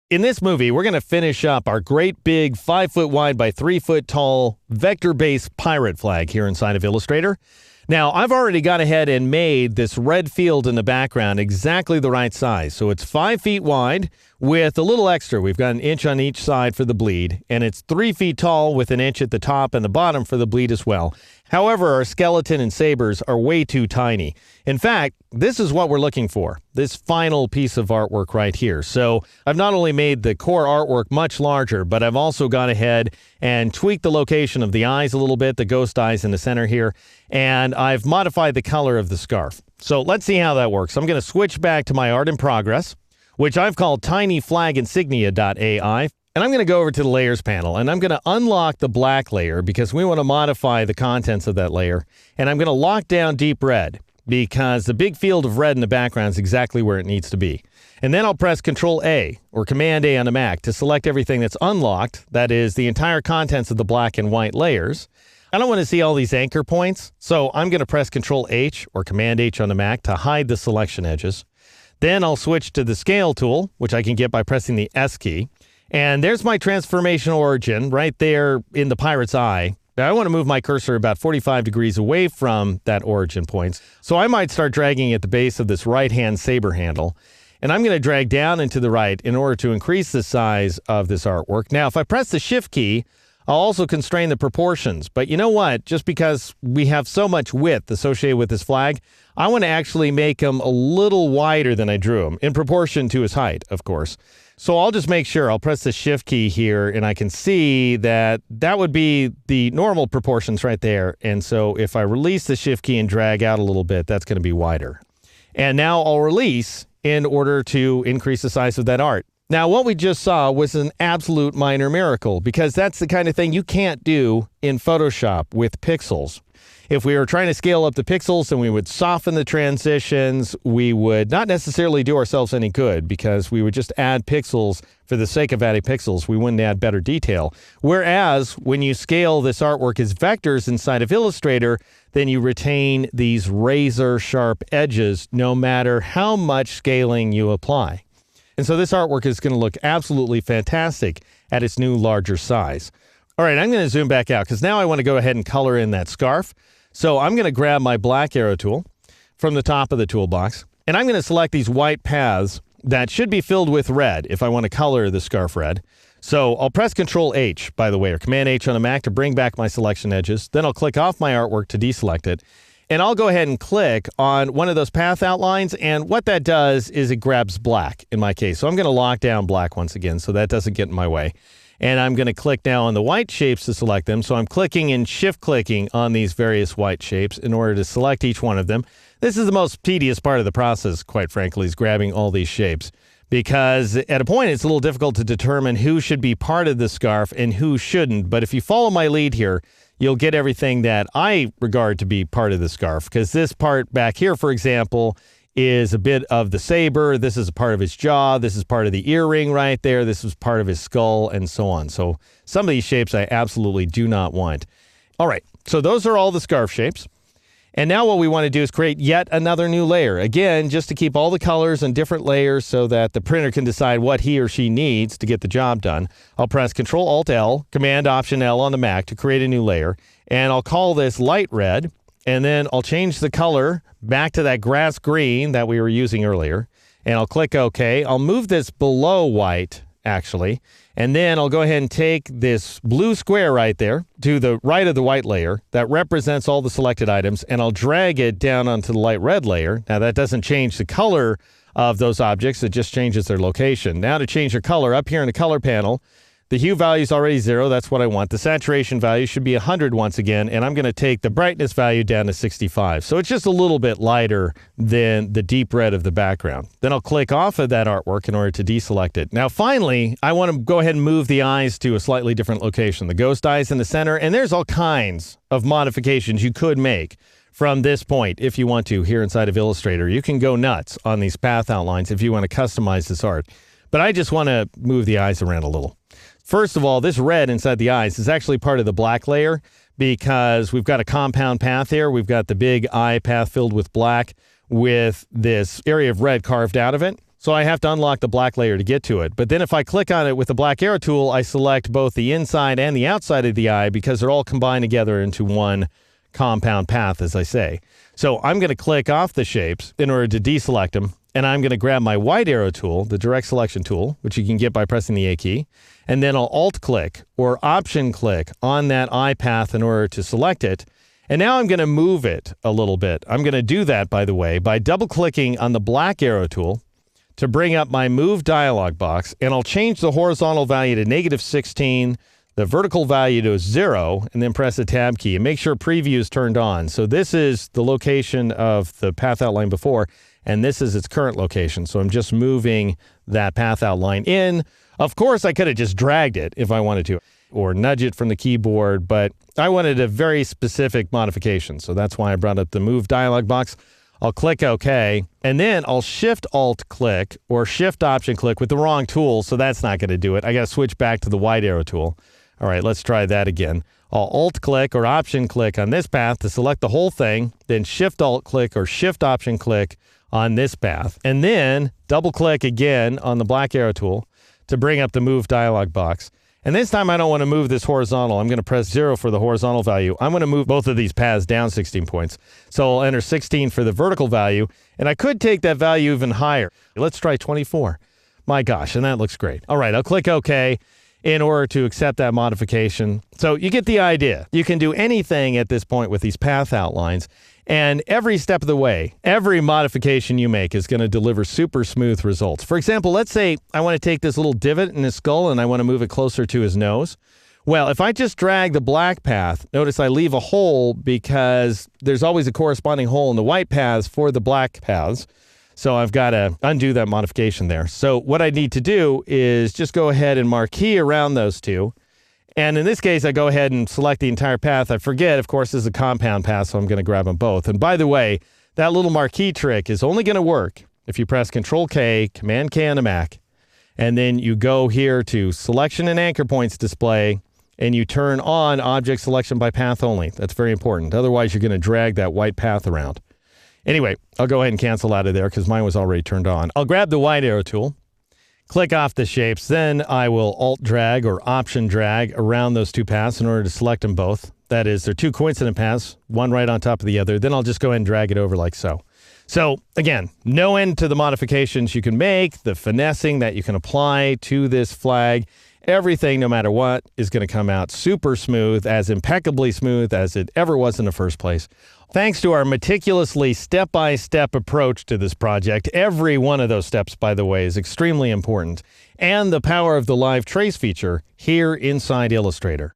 In this movie, we're going to finish up our great big 5 foot wide by 3 foot tall vector-based pirate flag here inside of Illustrator. Now, I've already gone ahead and made this red field in the background exactly the right size. So it's 5 feet wide with a little extra. We've got an inch on each side for the bleed, and it's 3 feet tall with an inch at the top and the bottom for the bleed as well. However, our skeleton and sabers are way too tiny. In fact, this is what we're looking for, this final piece of artwork right here. So I've not only made the core artwork much larger, but I've also gone ahead and tweaked the location of the eyes a little bit, the ghost eyes in the center here, and I've modified the color of the scarf. So let's see how that works. I'm going to switch back to my art in progress, which I've called tinyflaginsignia.ai. And I'm going to go over to the layers panel, and I'm going to unlock the black layer because we want to modify the contents of that layer. And I'm going to lock down deep red because the big field of red in the background is exactly where it needs to be. And then I'll press Control A or Command A on the Mac to select everything that's unlocked. That is the entire contents of the black and white layers. I don't want to see all these anchor points, so I'm going to press Control H or Command H on the Mac to hide the selection edges. Then I'll switch to the Scale tool, which I can get by pressing the S key. And there's my transformation origin right there in the pirate's eye. Now I want to move my cursor about 45 degrees away from that origin point. So I might start dragging at the base of this right-hand saber handle. And I'm going to drag down and to the right in order to increase the size of this artwork. Now, if I press the Shift key, I'll also constrain the proportions. But you know what? Just because we have so much width associated with this flag, I want to actually make him a little wider than I drew him, in proportion to his height, of course. So I'll just make sure, I'll press the Shift key here, and I can see that that would be the normal proportions right there. And so if I release the Shift key and drag out a little bit, that's going to be wider. And now I'll release in order to increase the size of that art. Now, what we just saw was an absolute minor miracle because that's the kind of thing you can't do in Photoshop with pixels. If we were trying to scale up the pixels, then we would soften the transitions. We would not necessarily do ourselves any good because we would just add pixels for the sake of adding pixels. We wouldn't add better detail. Whereas when you scale this artwork as vectors inside of Illustrator, then you retain these razor sharp edges no matter how much scaling you apply. And so this artwork is going to look absolutely fantastic at its new larger size. All right, I'm going to zoom back out because now I want to go ahead and color in that scarf. So I'm going to grab my black arrow tool from the top of the toolbox, and I'm going to select these white paths that should be filled with red if I want to color the scarf red. So I'll press Control H, by the way, or Command H on a Mac to bring back my selection edges. Then I'll click off my artwork to deselect it. And I'll go ahead and click on one of those path outlines, and what that does is it grabs black in my case. So I'm going to lock down black once again so that doesn't get in my way. And I'm going to click now on the white shapes to select them. So I'm clicking and shift-clicking on these various white shapes in order to select each one of them. This is the most tedious part of the process, quite frankly, is grabbing all these shapes. Because at a point, it's a little difficult to determine who should be part of the scarf and who shouldn't. But if you follow my lead here, you'll get everything that I regard to be part of the scarf. Because this part back here, for example, is a bit of the saber. This is a part of his jaw. This is part of the earring right there. This is part of his skull and so on. So some of these shapes I absolutely do not want. All right, so those are all the scarf shapes. And now what we want to do is create yet another new layer. Again, just to keep all the colors in different layers so that the printer can decide what he or she needs to get the job done. I'll press Control-Alt-L, Command-Option-L on the Mac to create a new layer. And I'll call this light red. And then I'll change the color back to that grass green that we were using earlier. And I'll click OK. I'll move this below white, actually. And then I'll go ahead and take this blue square right there to the right of the white layer that represents all the selected items, and I'll drag it down onto the light red layer. Now, that doesn't change the color of those objects. It just changes their location. Now, to change their color, up here in the color panel, the hue value is already 0. That's what I want. The saturation value should be 100 once again, and I'm going to take the brightness value down to 65. So it's just a little bit lighter than the deep red of the background. Then I'll click off of that artwork in order to deselect it. Now, finally, I want to go ahead and move the eyes to a slightly different location. The ghost eyes in the center, and there's all kinds of modifications you could make from this point if you want to here inside of Illustrator. You can go nuts on these path outlines if you want to customize this art. But I just want to move the eyes around a little. First of all, this red inside the eyes is actually part of the black layer because we've got a compound path here. We've got the big eye path filled with black with this area of red carved out of it. So I have to unlock the black layer to get to it. But then if I click on it with the black arrow tool, I select both the inside and the outside of the eye because they're all combined together into one compound path, as I say. So I'm going to click off the shapes in order to deselect them. And I'm going to grab my white arrow tool, the direct selection tool, which you can get by pressing the A key. And then I'll Alt-click or Option-click on that eye path in order to select it. And now I'm going to move it a little bit. I'm going to do that, by the way, by double-clicking on the black arrow tool to bring up my Move dialog box. And I'll change the horizontal value to -16, the vertical value to 0, and then press the Tab key. And make sure Preview is turned on. So this is the location of the path outline before, and this is its current location. So I'm just moving that path outline in. Of course, I could have just dragged it if I wanted to, or nudge it from the keyboard, but I wanted a very specific modification. So that's why I brought up the Move dialog box. I'll click OK, and then I'll Shift-Alt-click or Shift-Option-click with the wrong tool, so that's not going to do it. I got to switch back to the white arrow tool. All right, let's try that again. I'll Alt-click or Option-click on this path to select the whole thing, then Shift-Alt-click or Shift-Option-click on this path, and then double-click again on the black arrow tool to bring up the Move dialog box. And this time I don't want to move this horizontal. I'm going to press 0 for the horizontal value. I'm going to move both of these paths down 16 points. So I'll enter 16 for the vertical value, and I could take that value even higher. Let's try 24. My gosh, and that looks great. All right, I'll click OK in order to accept that modification. So you get the idea. You can do anything at this point with these path outlines. And every step of the way, every modification you make is going to deliver super smooth results. For example, let's say I want to take this little divot in his skull and I want to move it closer to his nose. Well, if I just drag the black path, notice I leave a hole because there's always a corresponding hole in the white paths for the black paths. So I've got to undo that modification there. So what I need to do is just go ahead and marquee around those two. And in this case, I go ahead and select the entire path. I forget, of course, this is a compound path, so I'm going to grab them both. And by the way, that little marquee trick is only going to work if you press Control-K, Command-K on a Mac, and then you go here to Selection and Anchor Points Display, and you turn on Object Selection by Path Only. That's very important. Otherwise, you're going to drag that white path around. Anyway, I'll go ahead and cancel out of there because mine was already turned on. I'll grab the white arrow tool, click off the shapes, then I will Alt-drag or Option-drag around those two paths in order to select them both. That is, they're two coincident paths, one right on top of the other. Then I'll just go ahead and drag it over like so. So, again, no end to the modifications you can make, the finessing that you can apply to this flag. Everything, no matter what, is going to come out super smooth, as impeccably smooth as it ever was in the first place. Thanks to our meticulously step-by-step approach to this project, every one of those steps, by the way, is extremely important, and the power of the Live Trace feature here inside Illustrator.